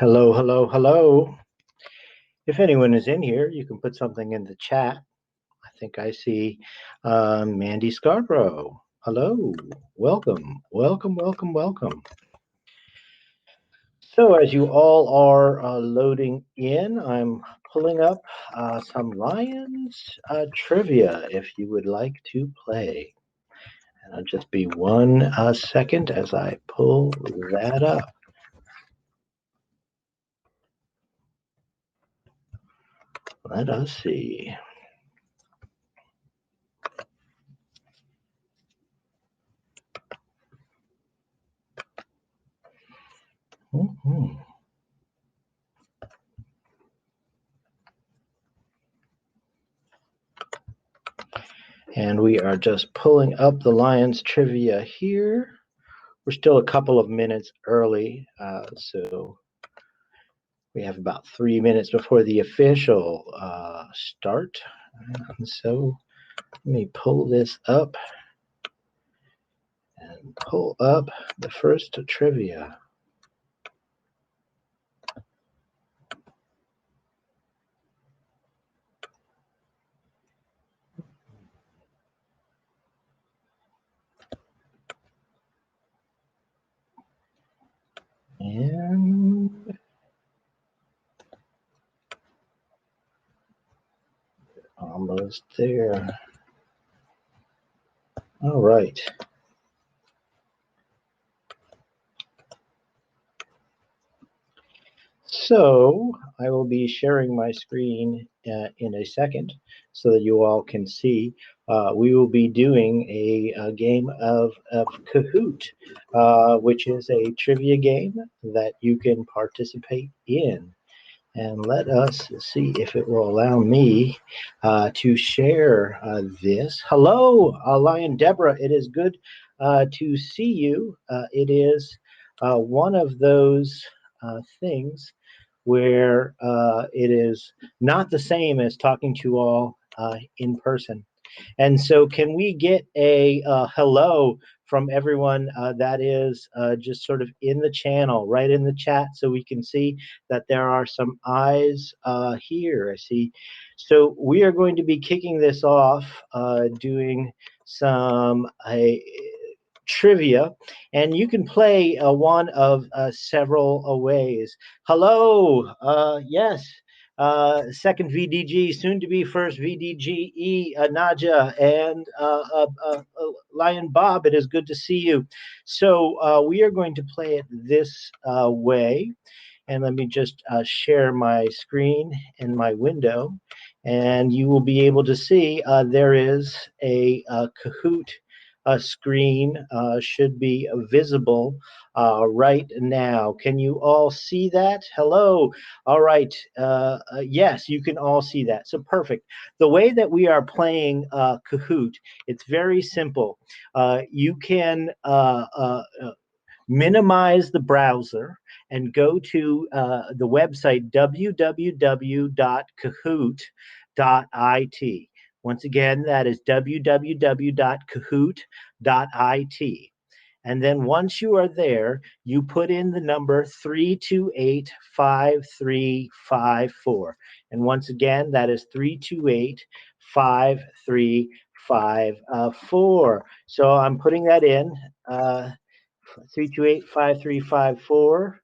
Hello, hello, hello. If anyone is in here, you can put something in the chat. I think I see Mandy Scarborough. Hello, welcome, welcome, welcome, welcome. So as you all are loading in, I'm pulling up some Lions trivia if you would like to play. And I'll just be one second as I pull that up. Let us see. Mm-hmm. And we are just pulling up the Lions trivia here. We're still a couple of minutes early, so we have about 3 minutes before the official start. So let me pull this up and pull up the first trivia. And almost there. All right. So I will be sharing my screen in a second so that you all can see. We will be doing a game of Kahoot, which is a trivia game that you can participate in. And let us see if it will allow me to share this. Hello, Lion Deborah. It is good to see you. It is one of those things where it is not the same as talking to you all in person. And so can we get a hello from everyone that is just sort of in the channel, right in the chat, so we can see that there are some eyes here. I see. So we are going to be kicking this off doing some trivia, and you can play one of several ways. Hello, yes. Second VDG, soon to be first VDGE, Naja, and Lion Bob. It is good to see you. So we are going to play it this way. And let me just share my screen in my window. And you will be able to see there is a Kahoot screen should be visible right now. Can you all see that? Hello. All right. Yes, you can all see that. So perfect. The way that we are playing Kahoot, it's very simple. You can minimize the browser and go to the website www.kahoot.it. Once again, that is www.kahoot.it. And then once you are there, you put in the number 328-5354. And once again, that is 328-5354. So I'm putting that in. 328-5354.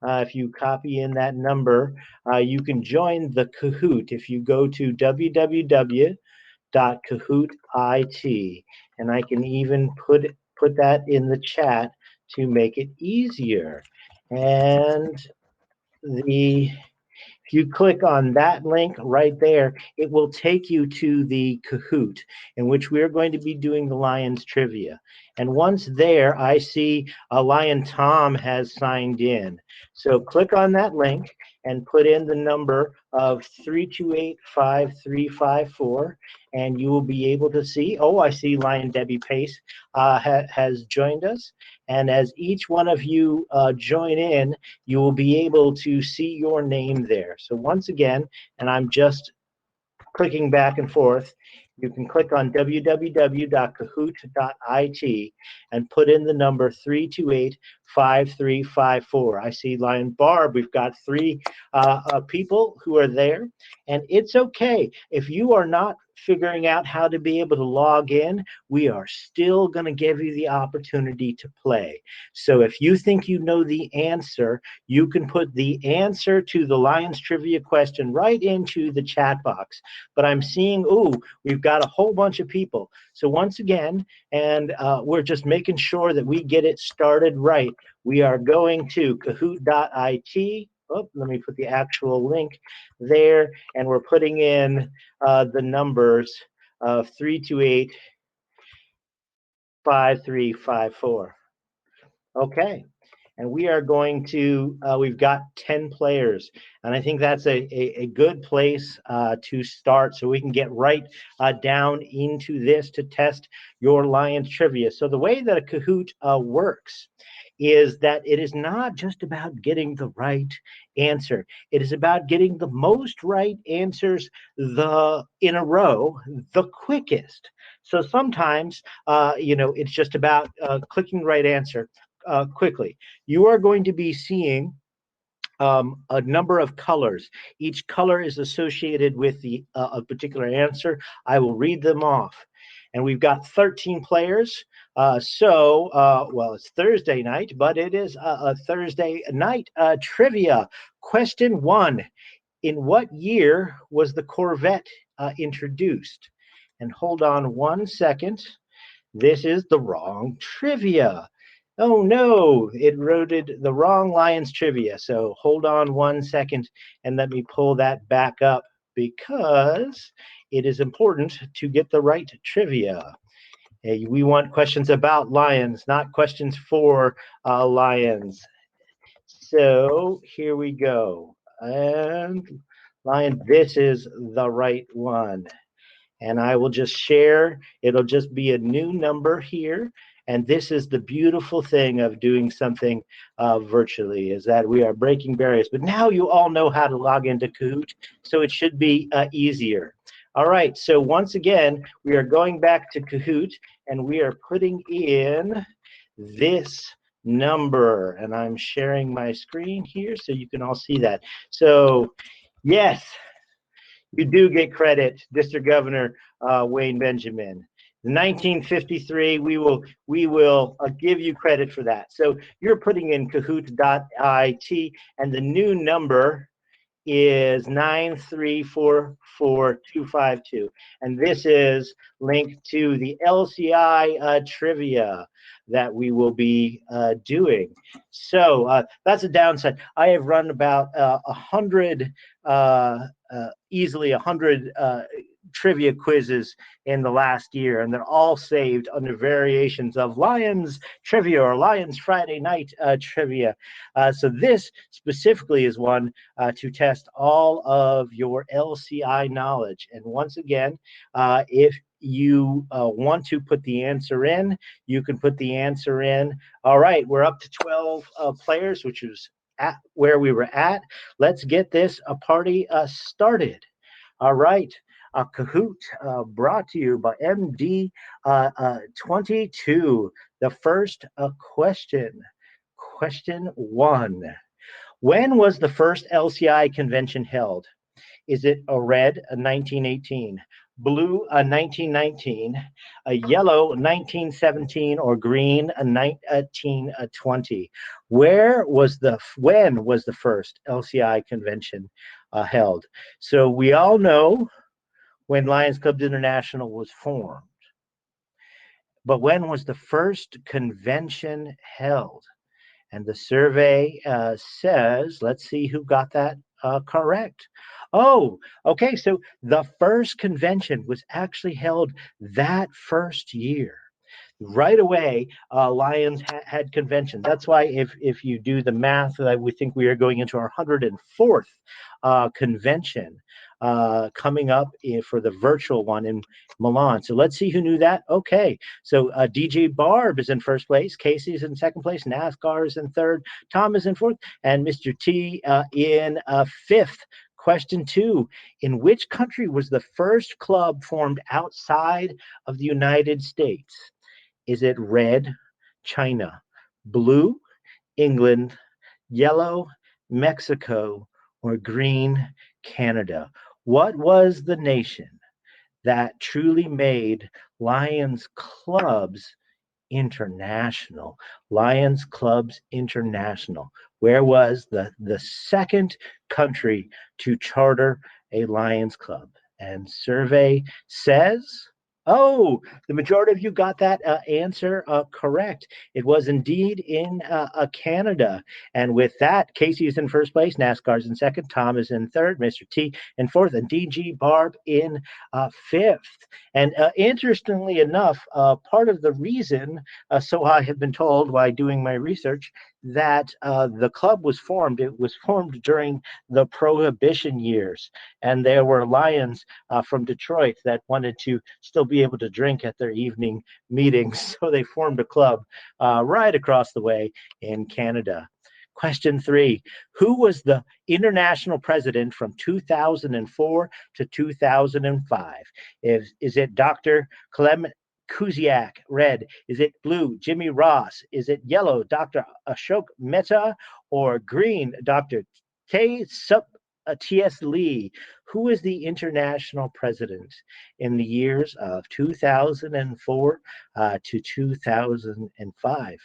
If you copy in that number, you can join the Kahoot if you go to www.kahoot.it. And I can even put that in the chat to make it easier. And if you click on that link right there, it will take you to the Kahoot, in which we're going to be doing the Lions trivia. And once there, I see Lion Tom has signed in. So click on that link and put in the number of 328-5354, and you will be able to see, oh, I see Lion Debbie Pace has joined us. And as each one of you join in, you will be able to see your name there. So once again, and I'm just clicking back and forth, you can click on www.kahoot.it and put in the number 5354. I see Lion Barb. We've got three people who are there, and it's okay if you are not figuring out how to be able to log in. We are still going to give you the opportunity to play. So if you think you know the answer, you can put the answer to the Lions trivia question right into the chat box. But I'm seeing, ooh, we've got a whole bunch of people. So once again, and we're just making sure that we get it started right. We are going to kahoot.it. Oh, let me put the actual link there, and we're putting in the numbers of 328-5354. Okay. And we are going to, we've got 10 players. And I think that's a good place to start so we can get right down into this to test your Lions trivia. So the way that a Kahoot works is that it is not just about getting the right answer. It is about getting the most right answers in a row the quickest. So sometimes, it's just about clicking the right answer quickly. You are going to be seeing a number of colors. Each color is associated with a particular answer. I will read them off. And we've got 13 players. Well, it's Thursday night, but it is a Thursday night trivia. Question 1. In what year was the Corvette introduced? And hold on 1 second. This is the wrong trivia. Oh no, it wrote the wrong Lions trivia. So hold on 1 second and let me pull that back up because it is important to get the right trivia. We want questions about Lions, not questions for Lions. So here we go. And Lion, this is the right one. And I will just share. It'll just be a new number here. And this is the beautiful thing of doing something virtually, is that we are breaking barriers. But now you all know how to log into Kahoot, so it should be easier. All right, so once again, we are going back to Kahoot, and we are putting in this number. And I'm sharing my screen here so you can all see that. So, yes, you do get credit, District Governor Wayne Benjamin. 1953, we will give you credit for that. So you're putting in Kahoot.it, and the new number is 9344252, and this is linked to the LCI trivia that we will be doing. So that's a downside. I have run about 100, easily 100 trivia quizzes in the last year, and they're all saved under variations of Lions trivia or Lions Friday night trivia. So this specifically is one to test all of your LCI knowledge. And once again, if you want to put the answer in, you can put the answer in. All right, we're up to 12 players, which is at where we were at. Let's get this party started. All right. Kahoot brought to you by MD22. The first question. Question 1. When was the first LCI convention held? Is it a red, a 1918, blue, a 1919, a yellow, 1917, or green, a 1920? When was the first LCI convention held? So we all know when Lions Clubs International was formed. But when was the first convention held? And the survey says, let's see who got that correct. Oh, okay. So the first convention was actually held that first year. Right away, Lions had convention. That's why if you do the math, we think we are going into our 104th convention coming up for the virtual one in Milan. So let's see who knew that. Okay, so DJ Barb is in first place, Casey's in second place, NASCAR is in third, Tom is in fourth, and Mr. T in fifth. Question 2, in which country was the first club formed outside of the United States? Is it red, China, blue, England, yellow, Mexico, or green, Canada? What was the nation that truly made Lions clubs international? Lions Clubs International. Where was the second country to charter a Lions Club? And survey says, oh, the majority of you got that answer correct. It was indeed in Canada. And with that, Casey is in first place, NASCAR's in second, Tom is in third, Mr. T in fourth, and DG Barb in fifth. And interestingly enough, part of the reason, so I have been told while doing my research, that the club was formed. It was formed during the Prohibition years, and there were Lions from Detroit that wanted to still be able to drink at their evening meetings, so they formed a club right across the way in Canada. Question 3, who was the international president from 2004 to 2005? Is it Dr. Clement Kuziak, red? Is it blue, Jimmy Ross? Is it yellow, Dr. Ashok Mehta? Or green, Dr. T.S. Lee? Who is the international president in the years of 2004 to 2005?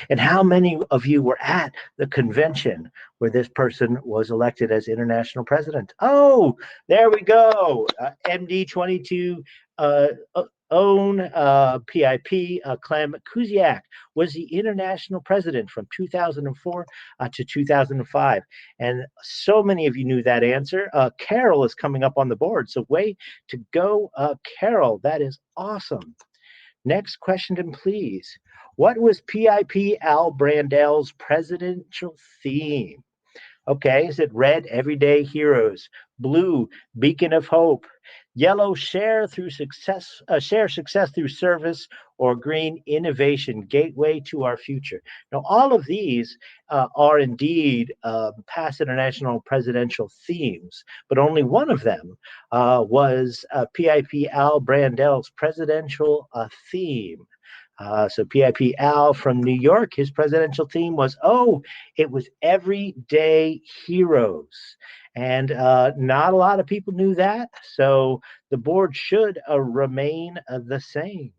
And how many of you were at the convention where this person was elected as international president? Oh, there we go. MD22 own PIP, Clem Kuziak, was the international president from 2004 to 2005. And so many of you knew that answer. Carol is coming up on the board. So way to go, Carol. That is awesome. Next question, please. What was PIP Al Brandel's presidential theme? Okay, is it red, everyday heroes? Blue, beacon of hope? Yellow, share success through service? Or green, innovation, gateway to our future? Now, all of these are indeed past international presidential themes, but only one of them was PIP Al Brandel's presidential theme. So PIP Al from New York, his presidential theme was, it was everyday heroes. And not a lot of people knew that. So the board should remain the same.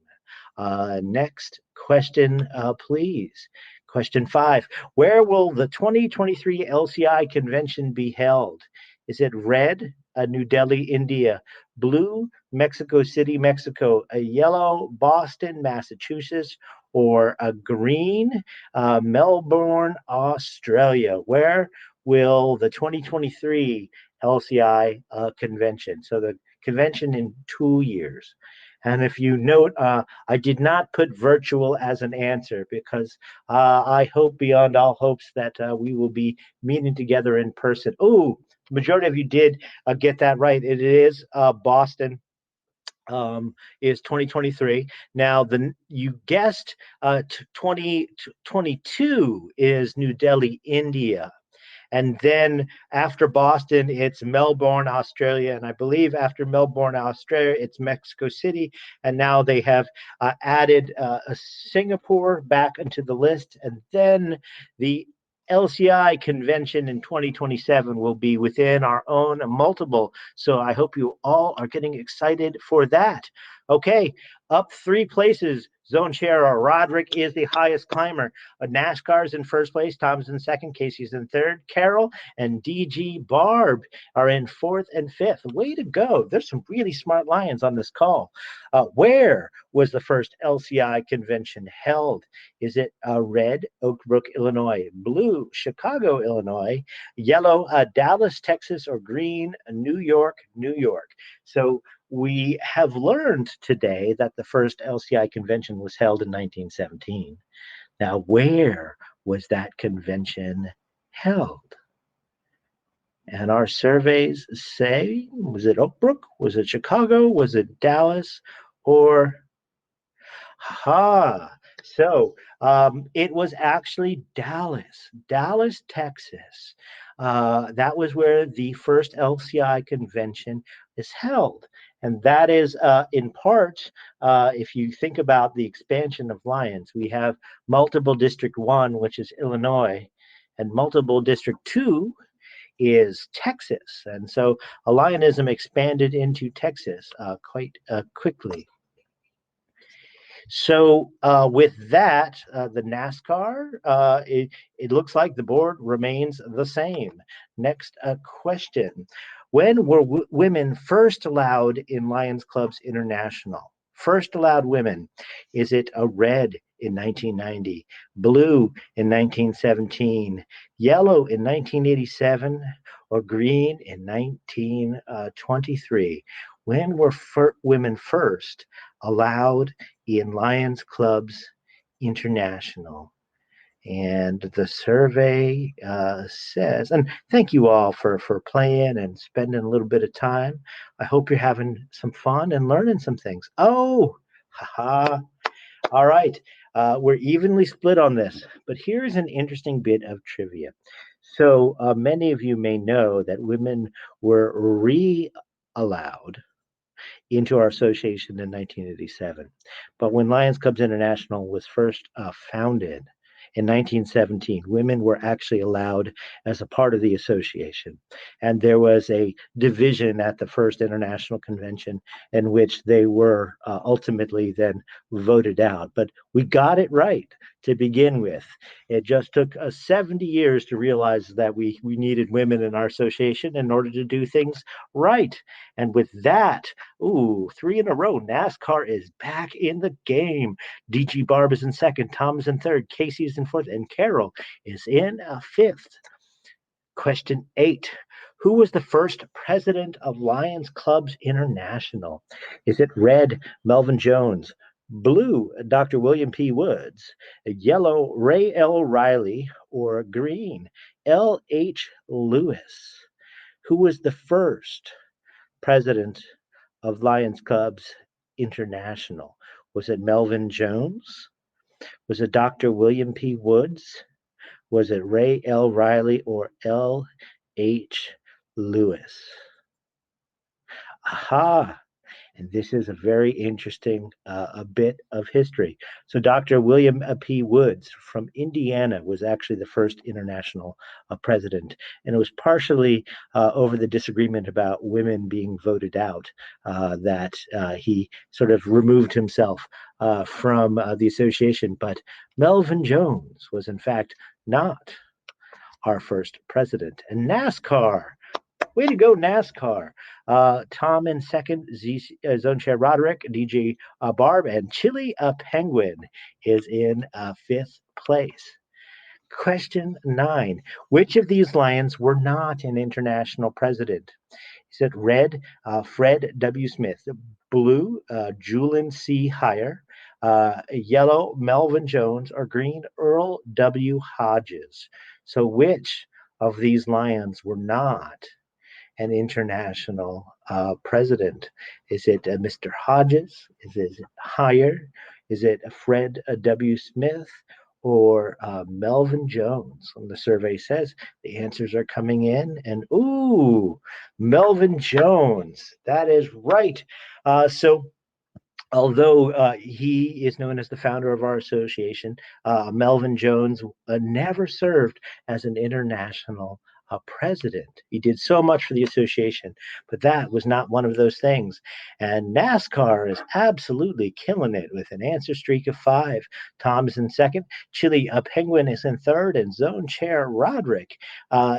Next question, please. Question 5. Where will the 2023 LCI convention be held? Is it red, New Delhi, India? Blue, Mexico City, Mexico? A yellow, Boston, Massachusetts? Or a green, Melbourne, Australia? Where will the 2023 LCI convention? So the convention in 2 years. And if you note, I did not put virtual as an answer because I hope beyond all hopes that we will be meeting together in person. Oh, majority of you did get that right. It is Boston. Is 2023. Now, you guessed 2022 is New Delhi, India. And then after Boston, it's Melbourne, Australia. And I believe after Melbourne, Australia, it's Mexico City. And now they have added Singapore back into the list. And then the LCI convention in 2027 will be within our own multiple. So I hope you all are getting excited for that. Okay, up 3 places. Zone Chair Roderick is the highest climber. NASCAR's in first place. Tom's in second. Casey's in third. Carol and DG Barb are in fourth and fifth. Way to go. There's some really smart Lions on this call. Where was the first LCI convention held? Is it red, Oak Brook, Illinois? Blue, Chicago, Illinois? Yellow, Dallas, Texas? Or green, New York, New York? So we have learned today that the first LCI convention was held in 1917. Now, where was that convention held? And our surveys say, was it Oak Brook? Was it Chicago? Was it Dallas? Or, so it was actually Dallas, Texas. That was where the first LCI convention is held. And that is in part, if you think about the expansion of Lions, we have multiple District 1, which is Illinois, and multiple District 2 is Texas. And so Allianism expanded into Texas quite quickly. So with that, the NASCAR, it looks like the board remains the same. Next question. When were women first allowed in Lions Clubs International? First allowed women. Is it a red in 1990, blue in 1917, yellow in 1987, or green in 1923? When were women first allowed in Lions Clubs International? And the survey says, and thank you all for playing and spending a little bit of time. I hope you're having some fun and learning some things. Oh, haha. All right. We're evenly split on this, but here's an interesting bit of trivia. So many of you may know that women were re-allowed into our association in 1987. But when Lions Clubs International was first founded in 1917, women were actually allowed as a part of the association. And there was a division at the first international convention in which they were ultimately then voted out. But we got it right to begin with. It just took 70 years to realize that we needed women in our association in order to do things right. And with that, ooh, 3 in a row. NASCAR is back in the game. DG Barb is in second, Tom is in third, Casey is in fourth, and Carol is in fifth. Question 8. Who was the first president of Lions Clubs International? Is it red, Melvin Jones, blue, Dr. William P. Woods, yellow, Ray L. Riley, or green, L. H. Lewis? Who was the first president of Lions Clubs International? Was it Melvin Jones? Was it Dr. William P. Woods? Was it Ray L. Riley or L. H. Lewis? Aha! And this is a very interesting a bit of history. So Dr. William P. Woods from Indiana was actually the first international president, and it was partially over the disagreement about women being voted out that he sort of removed himself from the association. But Melvin Jones was in fact not our first president. And NASCAR, way to go, NASCAR. Tom in second, Zone Chair Roderick, DJ Barb, and Chili Penguin is in fifth place. Question 9. Which of these lions were not an international president? Is it red, Fred W. Smith, blue, Julian C. Heyer, yellow, Melvin Jones, or green, Earl W. Hodges? So which of these lions were not an international president? Is it Mr. Hodges? Is it Heyer? Is it Fred W. Smith or Melvin Jones? And the survey says the answers are coming in, and ooh, Melvin Jones. That is right. So although he is known as the founder of our association, Melvin Jones never served as an international president. He did so much for the association, but that was not one of those things. And NASCAR is absolutely killing it with an answer streak of 5. Tom is in second, Chili Penguin is in third, and Zone Chair Roderick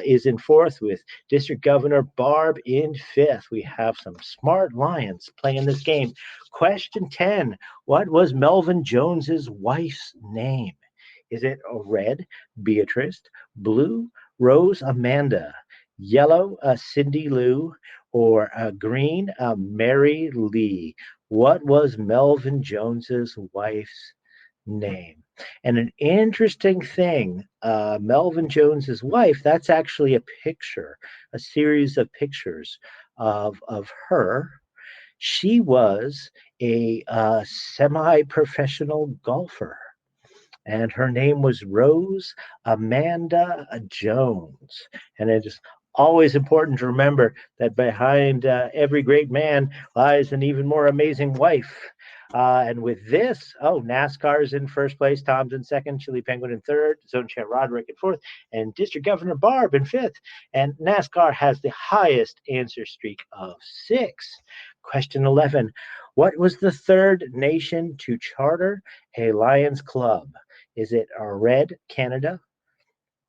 is in fourth, with District Governor Barb in fifth. We have some smart lions playing this game. Question 10. What was Melvin Jones's wife's name? Is it red, Beatrice, blue, Rose Amanda, yellow, Cindy Lou, or green, Mary Lee? What was Melvin Jones's wife's name? And an interesting thing, Melvin Jones's wife, that's actually a picture, a series of pictures of her. She was a semi-professional golfer, and her name was Rose Amanda Jones. And it is always important to remember that behind every great man lies an even more amazing wife. And with this, NASCAR is in first place, Tom's in second, Chili Penguin in third, Zone Chair Roderick in fourth, and District Governor Barb in fifth. And NASCAR has the highest answer streak of 6. Question 11. What was the third nation to charter a Lions Club? Is it red, Canada,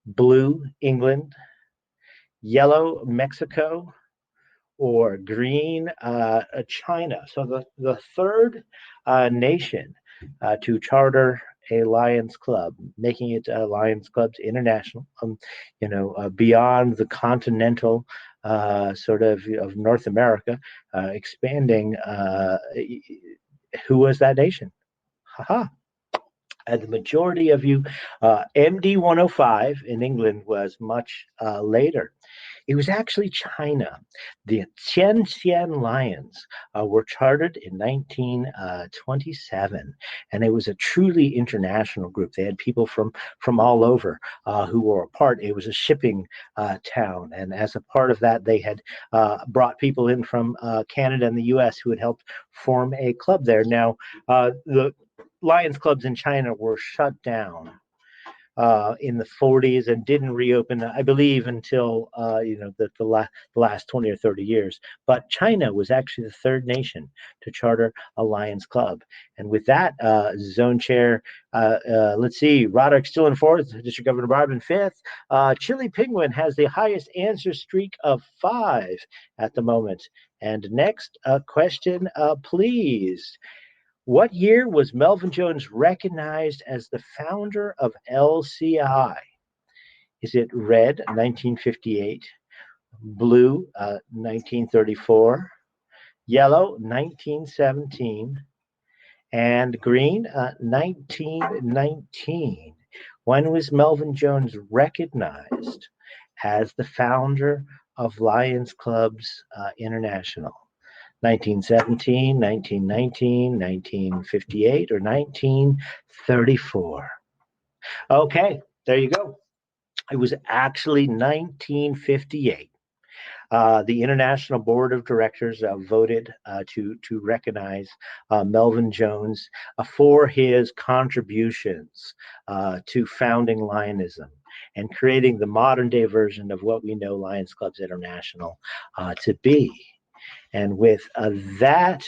blue, England, yellow, Mexico, or green, China? So the third nation to charter a Lions Club, making it Lions Clubs International, beyond the continental sort of North America, expanding. Who was that nation? Haha. The majority of you, MD 105 in England was much later. It was actually China. The Tianxian Lions were chartered in 1927, and it was a truly international group. They had people from all over who were a part. It was a shipping town, and as a part of that, they had brought people in from Canada and the U.S. who had helped form a club there. Now, the Lions clubs in China were shut down in the 40s and didn't reopen, I believe, until the last 20 or 30 years. But China was actually the third nation to charter a Lions Club. And with that, Zone Chair, let's see, Roderick still in fourth, District Governor Barb in fifth. Chili Penguin has the highest answer streak of 5 at the moment. And next question, please. What year was Melvin Jones recognized as the founder of LCI? Is it red, 1958, blue, 1934, yellow, 1917, and green, 1919? When was Melvin Jones recognized as the founder of Lions Clubs International? 1917, 1919, 1958, or 1934? Okay, there you go. It was actually 1958. The International Board of Directors voted to recognize Melvin Jones for his contributions to founding Lionism and creating the modern day version of what we know Lions Clubs International to be. And with that,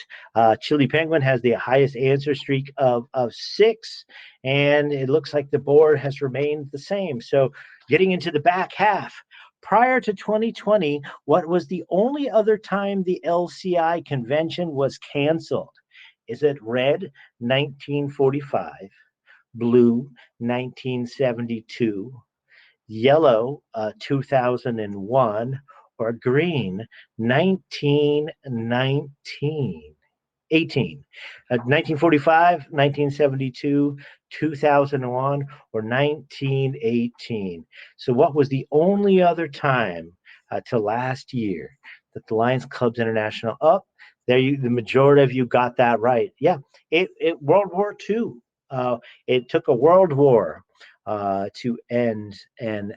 Chili Penguin has the highest answer streak of 6, and it looks like the board has remained the same. So getting into the back half, prior to 2020, what was the only other time the LCI convention was canceled? Is it red, 1945, blue, 1972, yellow, 2001, or green, 1919? 1945, 1972, 2001, or 1918? So what was the only other time to last year that the Lions Clubs International the majority of you got that right. Yeah, it World War II. It took a world war to end and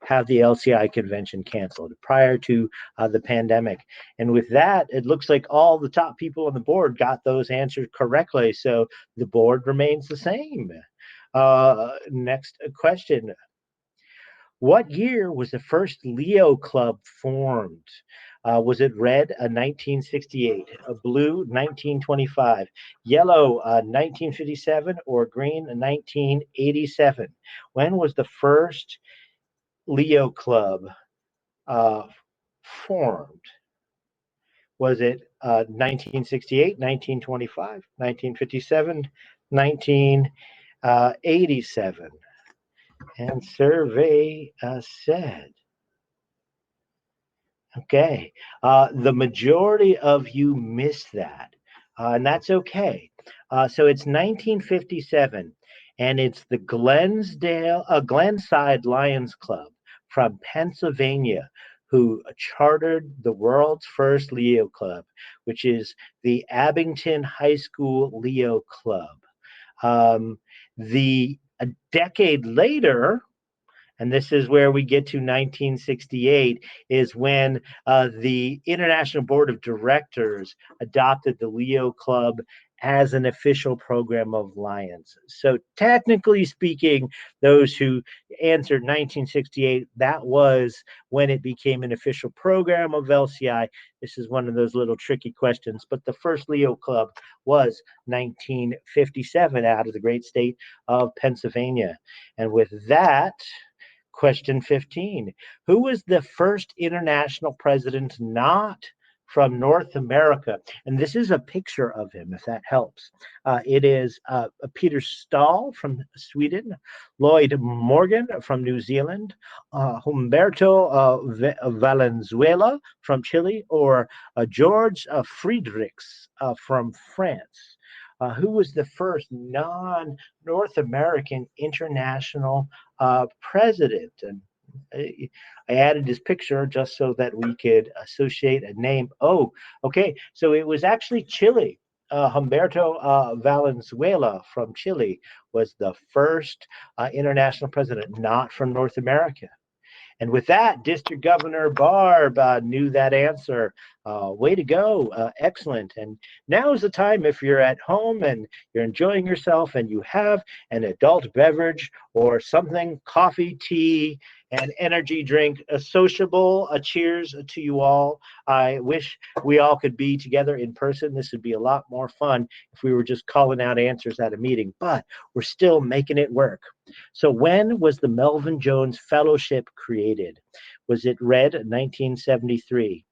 have the LCI convention canceled prior to the pandemic. And with that, it looks like all the top people on the board got those answers correctly. So the board remains the same. Next question. What year was the first Leo Club formed? Was it red, 1968, blue, 1925, yellow, 1957, or green, 1987? When was the first Leo Club formed? Was it 1968, 1925, 1957, 1987? And survey said. Okay. The majority of you missed that, and that's okay. So it's 1957, and it's the Glenside Lions Club from Pennsylvania who chartered the world's first Leo Club, which is the Abington High School Leo Club. A decade later, And this is where we get to 1968, is when the International Board of Directors adopted the Leo Club as an official program of Lions. So technically speaking, those who answered 1968, that was when it became an official program of LCI. This is one of those little tricky questions, but the first Leo Club was 1957 out of the great state of Pennsylvania. And with that, question 15. Who was the first international president not from North America? And this is a picture of him, if that helps. It is Peter Stahl from Sweden, Lloyd Morgan from New Zealand, Humberto Valenzuela from Chile, or George Friedrichs from France. Who was the first non-North American international president? And I added his picture just so that we could associate a name. Oh, okay. So it was actually Chile. Humberto Valenzuela from Chile was the first international president not from North America. And with that, District Governor Barb knew that answer. Way to go. Excellent. And now is the time, if you're at home and you're enjoying yourself and you have an adult beverage or something, coffee, tea, an energy drink, a sociable, a cheers to you all. I wish we all could be together in person. This would be a lot more fun if we were just calling out answers at a meeting, but we're still making it work. So when was the Melvin Jones Fellowship created? Was it red, 1973,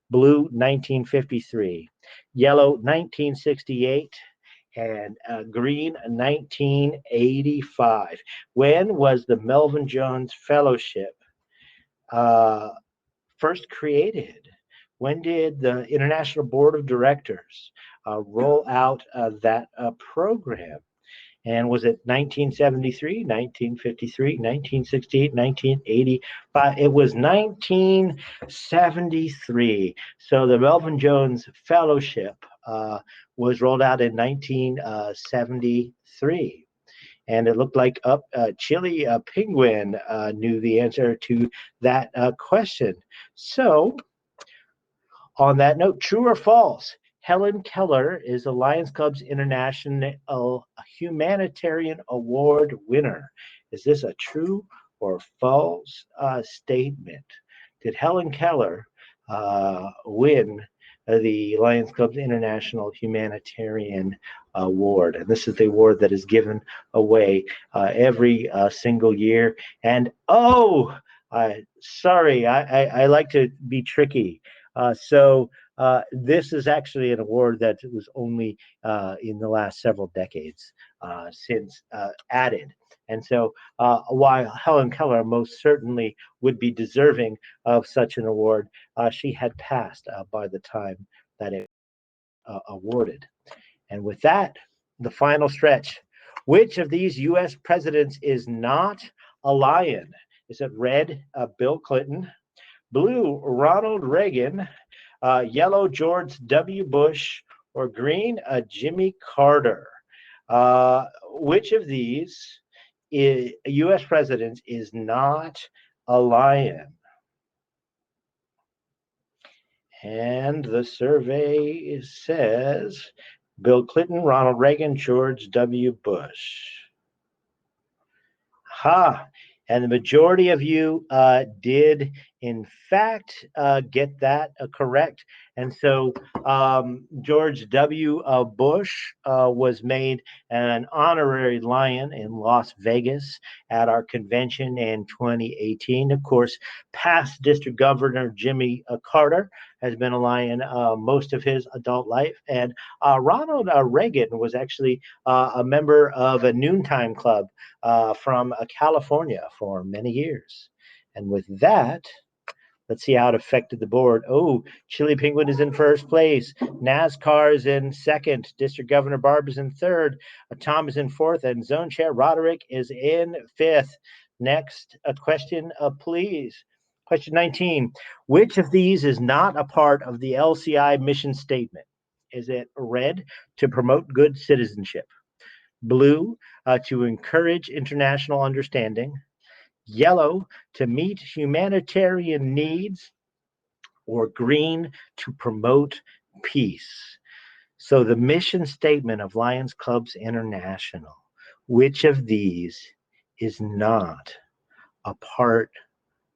blue, 1953, yellow, 1968, and green, 1985? When was the Melvin Jones Fellowship first created? When did the International Board of Directors roll out that program? And was it 1973, 1953, 1968, 1985? It was 1973. So the Melvin Jones Fellowship was rolled out in 1973. And it looked like Chili Penguin knew the answer to that question. So on that note, true or false? Helen Keller is the Lions Club's International Humanitarian Award winner. Is this a true or false statement? Did Helen Keller win the Lions Club's International Humanitarian Award? And this is the award that is given away every single year. And sorry, I like to be tricky. So this is actually an award that was only in the last several decades since added. And so while Helen Keller most certainly would be deserving of such an award, she had passed by the time that it awarded. And with that, the final stretch. Which of these U.S. presidents is not a lion? Is it red, Bill Clinton, blue, Ronald Reagan, yellow, George W. Bush, or green, Jimmy Carter? Which of these U.S. presidents is not a lion? And the survey says Bill Clinton, Ronald Reagan, George W. Bush. And the majority of you did, in fact, get that correct. And so George W. Bush was made an honorary lion in Las Vegas at our convention in 2018. Of course, past District Governor Jimmy Carter has been a lion most of his adult life. And Ronald Reagan was actually a member of a noontime club from California for many years. And with that, let's see how it affected the board. Oh, Chili Penguin is in first place. NASCAR is in second. District Governor Barb is in third. Tom is in fourth. And Zone Chair Roderick is in fifth. Next, a question, please. Question 19. Which of these is not a part of the LCI mission statement? Is it red, to promote good citizenship? Blue, to encourage international understanding? yellow to meet humanitarian needs, or green to promote peace. So, the mission statement of Lions Clubs International, which of these is not a part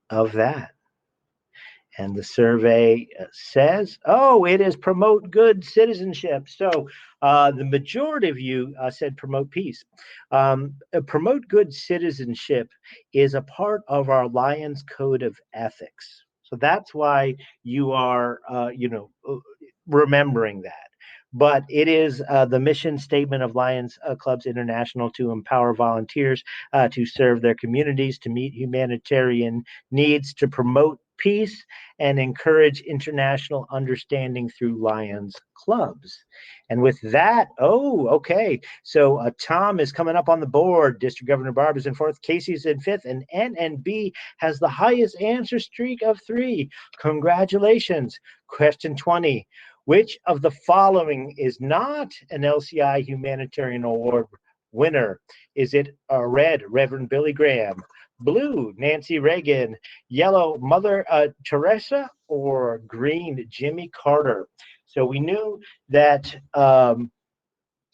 of that? And the survey says, oh, it is promote good citizenship. So the majority of you said promote peace. Promote good citizenship is a part of our Lions Code of Ethics. So that's why you are, remembering that. But it is the mission statement of Lions Clubs International to empower volunteers to serve their communities, to meet humanitarian needs, to promote peace, and encourage international understanding through Lions Clubs. And with that, okay. So Tom is coming up on the board. District Governor Barb is in fourth. Casey's in fifth. And NNB has the highest answer streak of 3. Congratulations. Question 20. Which of the following is not an LCI Humanitarian Award winner? Is it red, Reverend Billy Graham, blue, Nancy Reagan, yellow, Mother Teresa, or green, Jimmy Carter? So we knew that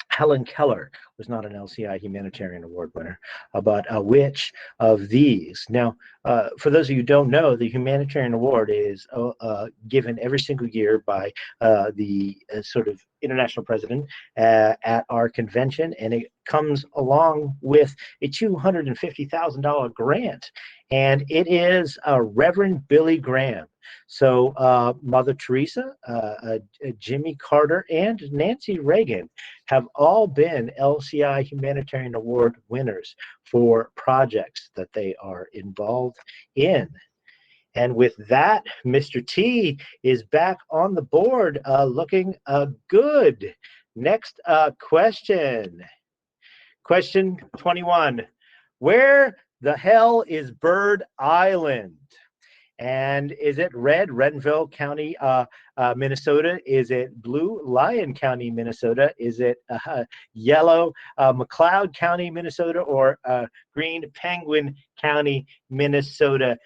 Helen Keller was not an LCI Humanitarian Award winner, but which of these? Now, for those of you who don't know, the Humanitarian Award is given every single year by the sort of international president at our convention, and it comes along with a $250,000 grant, and it is Reverend Billy Graham. So Mother Teresa, Jimmy Carter, and Nancy Reagan have all been LCI Humanitarian Award winners for projects that they are involved in. And with that, Mr. T is back on the board, looking good. Next question. Question 21. Where the hell is Bird Island? And is it red, Renville County, Minnesota? Is it blue, Lyon County, Minnesota? Is it yellow, McLeod County, Minnesota? Or green, Penguin County, Minnesota?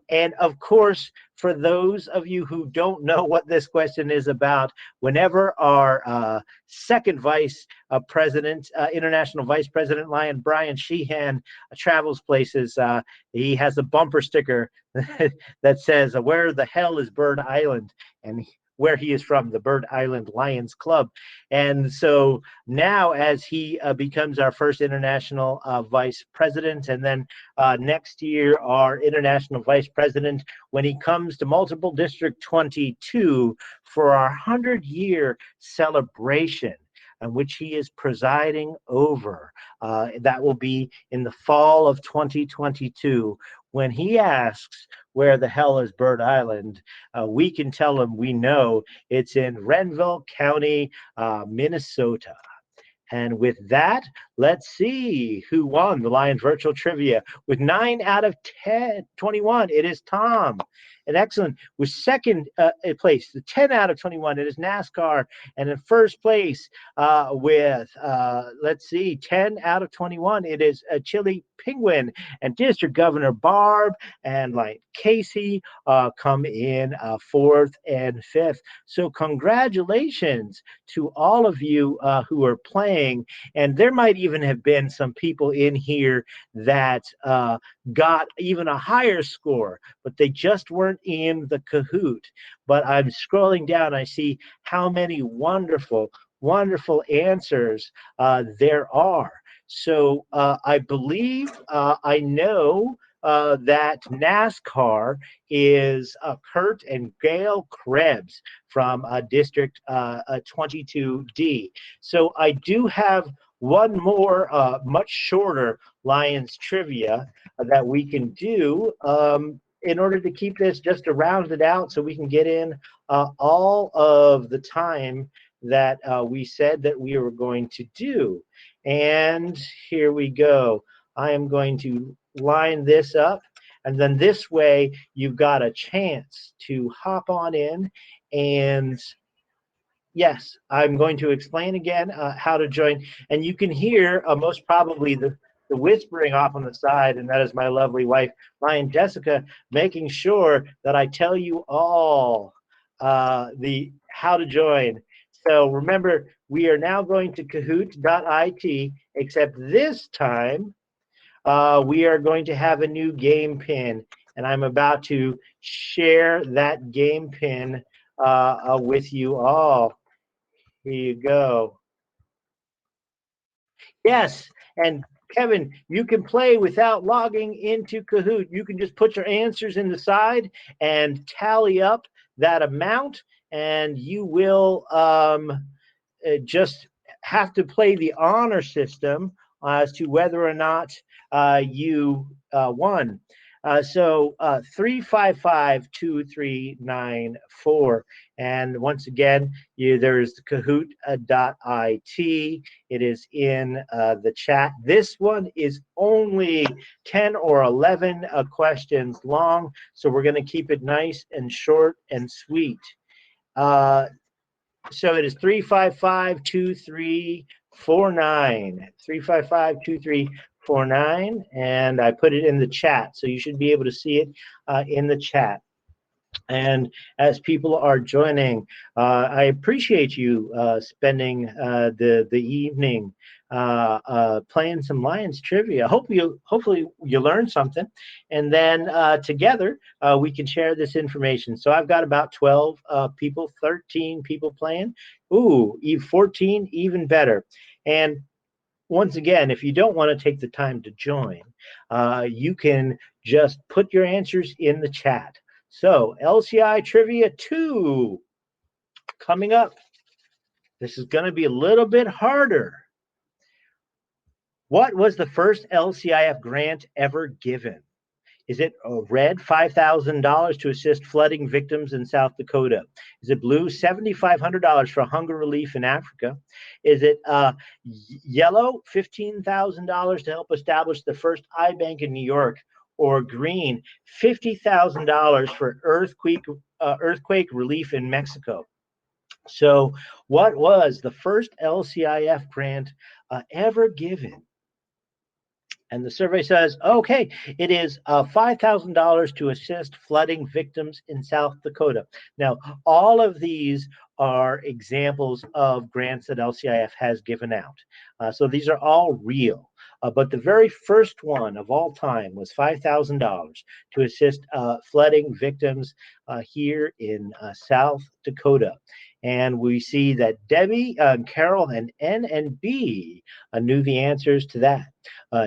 And of course, for those of you who don't know what this question is about, whenever our second vice president, international vice president, Brian Sheehan, travels places, he has a bumper sticker that says, where the hell is Bird Island? And where he is from, the Bird Island Lions Club. And so now, as he becomes our first international vice president, and then next year our international vice president, when he comes to Multiple District 22 for our 100-year celebration, on which he is presiding over, that will be in the fall of 2022. When he asks, where the hell is Bird Island, we can tell him we know it's in Renville County, Minnesota. And with that, let's see who won the Lion Virtual Trivia. With 9 out of 21, it is Tom. And excellent. With second place, the 10 out of 21, it is NASCAR. And in first place with, let's see, 10 out of 21, it is Chili Penguin. And District Governor Barb and like Casey come in fourth and fifth. So congratulations to all of you who are playing. And there might even have been some people in here that got even a higher score, but they just weren't in the Kahoot. But I'm scrolling down, I see how many wonderful, wonderful answers there are. So I believe I know that NASCAR is Kurt and Gail Krebs from District 22D. So I do have one more much shorter Lions trivia that we can do in order to keep this just to round it out so we can get in all of the time that we said that we were going to do. And here we go. I am going to line this up, and then this way you've got a chance to hop on in. And yes, I'm going to explain again how to join, and you can hear most probably the whispering off on the side, and that is my lovely wife, Lion Jessica, making sure that I tell you all the how to join. So remember, we are now going to Kahoot.it, except this time we are going to have a new game pin, and I'm about to share that game pin with you all. Here you go. Yes, and Kevin, you can play without logging into Kahoot. You can just put your answers in the side and tally up that amount, and you will just have to play the honor system as to whether or not you won. So 3552394. And once again, there's Kahoot.it. It is in the chat. This one is only 10 or 11 questions long, so we're going to keep it nice and short and sweet. So it is 3552349. 3552349, and I put it in the chat, so you should be able to see it in the chat. And as people are joining, I appreciate you spending the evening playing some Lions trivia. Hopefully you learned something, and then together we can share this information. So I've got about 12 people, 13 people playing. Ooh, 14, even better. And once again, if you don't want to take the time to join, you can just put your answers in the chat. So LCI Trivia 2 coming up. This is going to be a little bit harder. What was the first LCIF grant ever given? Is it red, $5,000 to assist flooding victims in South Dakota? Is it blue, $7,500 for hunger relief in Africa? Is it yellow, $15,000 to help establish the first eye bank in New York? Or green, $50,000 for earthquake relief in Mexico? So what was the first LCIF grant ever given? And the survey says, okay, it is $5,000 to assist flooding victims in South Dakota. Now, all of these are examples of grants that LCIF has given out. So these are all real. But the very first one of all time was $5,000 to assist flooding victims here in South Dakota. And we see that Debbie, Carol, and N and B knew the answers to that.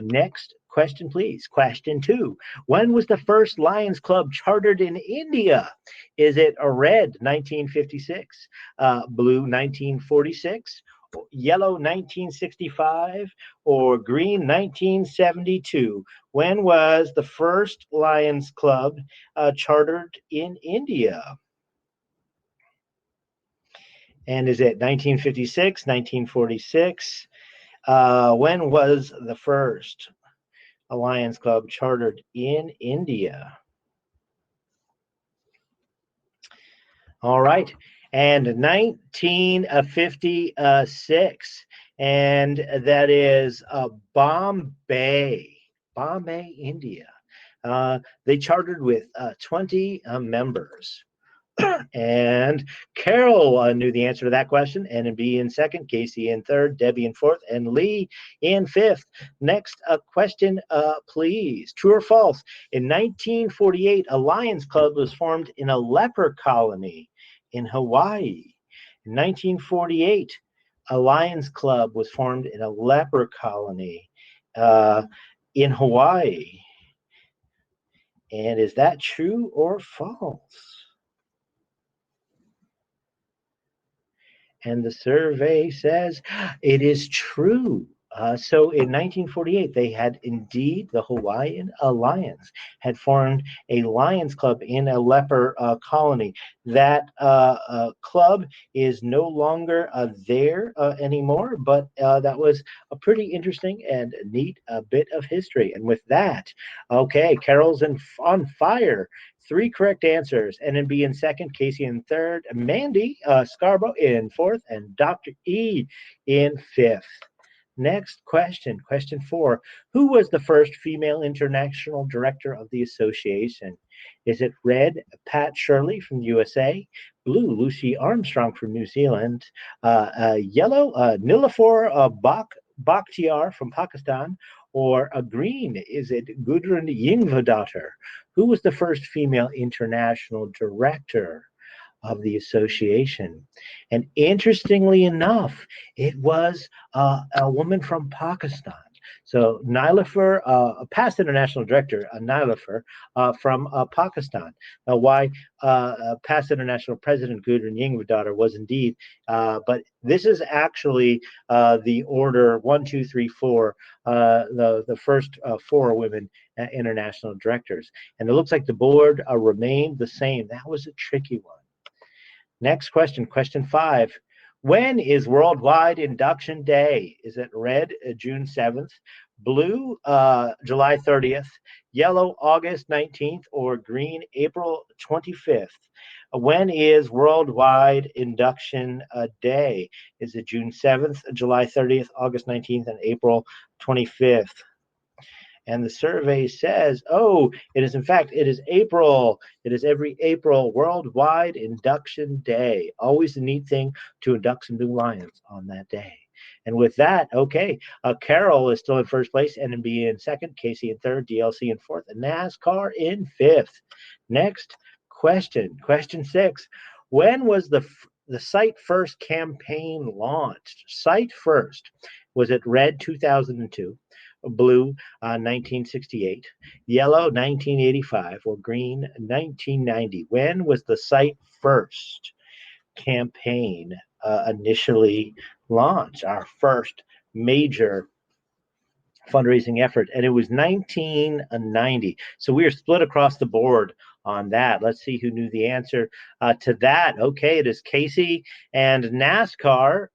Next question, please. Question 2. When was the first Lions Club chartered in India? Is it a red, 1956, blue, 1946, yellow, 1965, or green, 1972? When was the first Lions Club chartered in India? And is it 1956, 1946? When was the first Lions Club chartered in India? All right, and 1956, and that is Bombay, India. They chartered with 20 members. And Carol knew the answer to that question. N and B in second, Casey in third, Debbie in fourth, and Lee in fifth. Next question, please. True or false? In 1948, a Lions Club was formed in a leper colony in Hawaii. In 1948, a Lions Club was formed in a leper colony in Hawaii. And is that true or false? And the survey says it is true. So in 1948, they had indeed, the Hawaiian Alliance had formed a Lions Club in a leper colony. That club is no longer there anymore, but that was a pretty interesting and neat bit of history. And with that, okay, Carol's on fire. 3 correct answers. NNB in second, Casey in third, Mandy Scarborough in fourth, and Dr. E in fifth. Next question, question 4. Who was the first female international director of the association? Is it red, Pat Shirley from the USA, blue, Lucy Armstrong from New Zealand, yellow, Nilafur Bakhtiar from Pakistan, or a green, is it Gudrun Yngvedottir? Who was the first female international director of the association? And interestingly enough, it was a woman from Pakistan. So Nilafur, past international director, Nilafur from Pakistan. Now, why past international president Gudrun Yngvedottir was indeed, but this is actually the order 1, 2, 3, 4. The first 4 women international directors, and it looks like the board remained the same. That was a tricky one. Next question, question 5. When is Worldwide Induction Day? Is it red, June 7th, blue, July 30th, yellow, August 19th, or green, April 25th? When is Worldwide Induction Day? Is it June 7th, July 30th, August 19th, and April 25th? And the survey says, oh, it is, in fact, it is April. It is every April, Worldwide Induction Day. Always a neat thing to induct some new lions on that day. And with that, okay, Carol is still in first place, NMB in second, Casey in third, DLC in fourth, and NASCAR in fifth. Next question, question 6. When was the Site First campaign launched? Site First. Was it red, 2002? Blue, 1968, yellow, 1985, or green, 1990? When was the Site First campaign initially launched? Our first major fundraising effort, and it was 1990. So we are split across the board on that. Let's see who knew the answer to that. Okay, it is Casey and NASCAR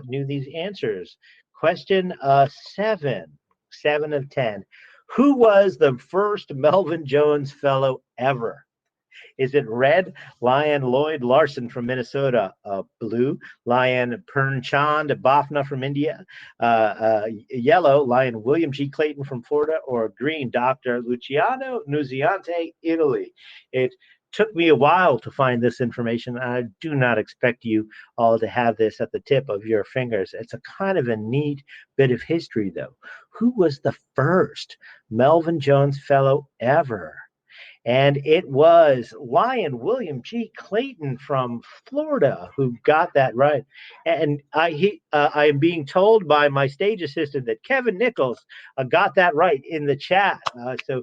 knew these answers. Question 7 of 10. Who was the first Melvin Jones Fellow ever? Is it red, Lion Lloyd Larson from Minnesota, blue, Lion Purnchand Bafna from India, yellow, Lion William G. Clayton from Florida, or green, Dr. Luciano Nunziante, Italy? It took me a while to find this information. I do not expect you all to have this at the tip of your fingers. It's a kind of a neat bit of history, though. Who was the first Melvin Jones Fellow ever? And it was Lion William G. Clayton from Florida who got that right. And I am being told by my stage assistant that Kevin Nichols got that right in the chat. So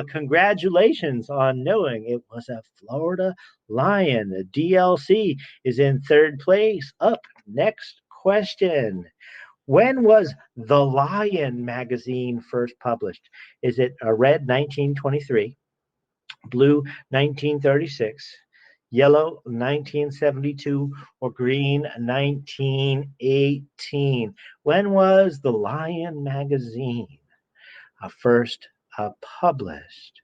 congratulations on knowing it was a Florida Lion. The DLC is in third place. Up next question. When was The Lion magazine first published? Is it a red, 1923? Blue, 1936, yellow, 1972, or green, 1918? When was the Lion magazine first published?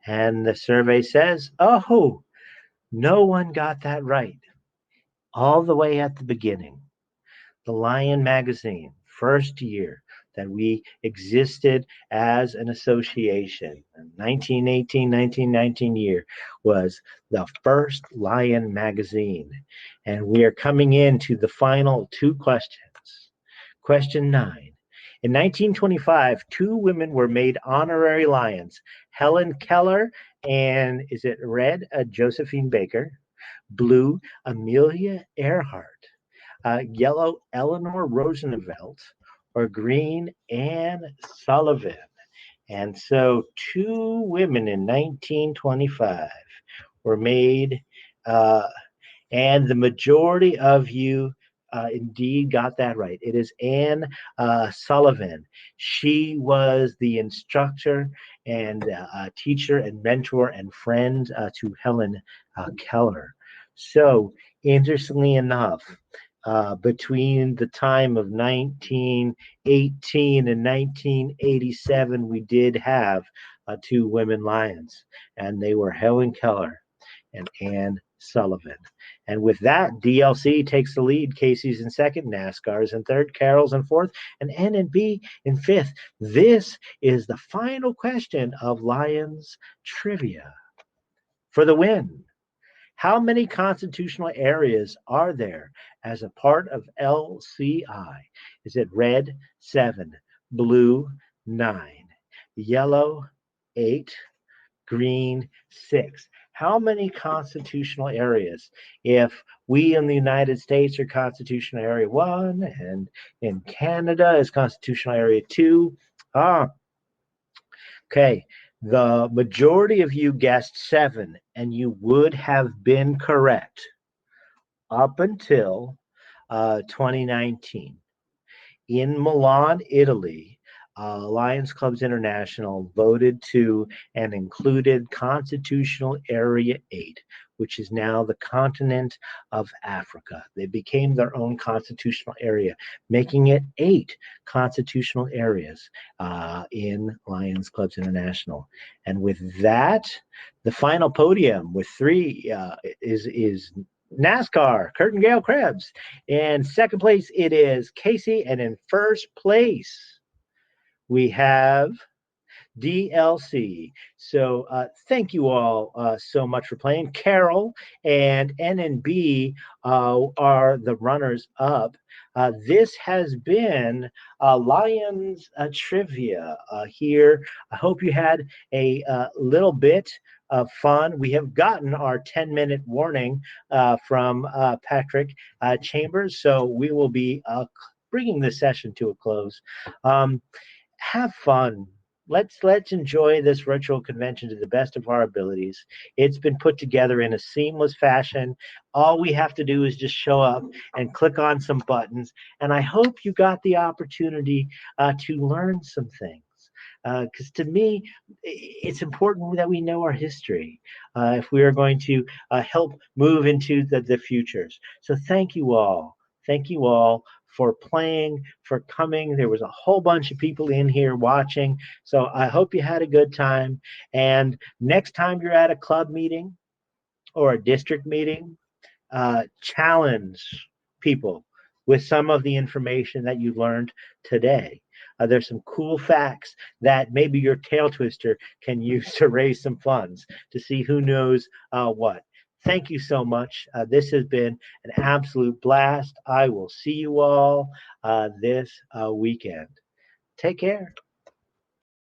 And the survey says, oh, no one got that right. All the way at the beginning, the Lion magazine, first year that we existed as an association, 1918, 1919 year, was the first Lion magazine. And we are coming into the final 2 questions. Question 9. In 1925, 2 women were made honorary Lions, Helen Keller and, is it red, Josephine Baker, blue, Amelia Earhart, yellow, Eleanor Roosevelt, or green, Anne Sullivan. And so 2 women in 1925 were made, and the majority of you indeed got that right. It is Anne Sullivan. She was the instructor and teacher and mentor and friend to Helen Keller. So interestingly enough, between the time of 1918 and 1987, we did have 2 women Lions, and they were Helen Keller and Anne Sullivan. And with that, DLC takes the lead. Casey's in second, NASCAR's in third, Carol's in fourth, and N&B in fifth. This is the final question of Lions Trivia. For the win, how many constitutional areas are there as a part of LCI? Is it red, 7, blue, 9, yellow, 8, green, 6? How many constitutional areas? If we in the United States are constitutional area 1 and in Canada is constitutional area 2. Okay. The majority of you guessed 7, and you would have been correct up until 2019. In Milan, Italy, Lions Clubs International voted to and included Constitutional Area 8, which is now the continent of Africa. They became their own constitutional area, making it 8 constitutional areas in Lions Clubs International. And with that, the final podium with 3 is NASCAR, Curtin Gale Krebs. In second place, it is Casey. And in first place, we have DLC. So thank you all so much for playing. Carol and N&B are the runners up. This has been Lions Trivia here. I hope you had a little bit of fun. We have gotten our 10-minute warning from Patrick Chambers, so we will be bringing this session to a close. Have fun. Let's enjoy this virtual convention to the best of our abilities. It's been put together in a seamless fashion. All we have to do is just show up and click on some buttons. And I hope you got the opportunity to learn some things. Because to me, it's important that we know our history if we are going to help move into the futures. So thank you all. Thank you all for playing, for coming. There was a whole bunch of people in here watching. So I hope you had a good time. And next time you're at a club meeting or a district meeting, challenge people with some of the information that you learned today. There's some cool facts that maybe your tail twister can use to raise some funds to see who knows what. Thank you so much. This has been an absolute blast. I will see you all this weekend. Take care.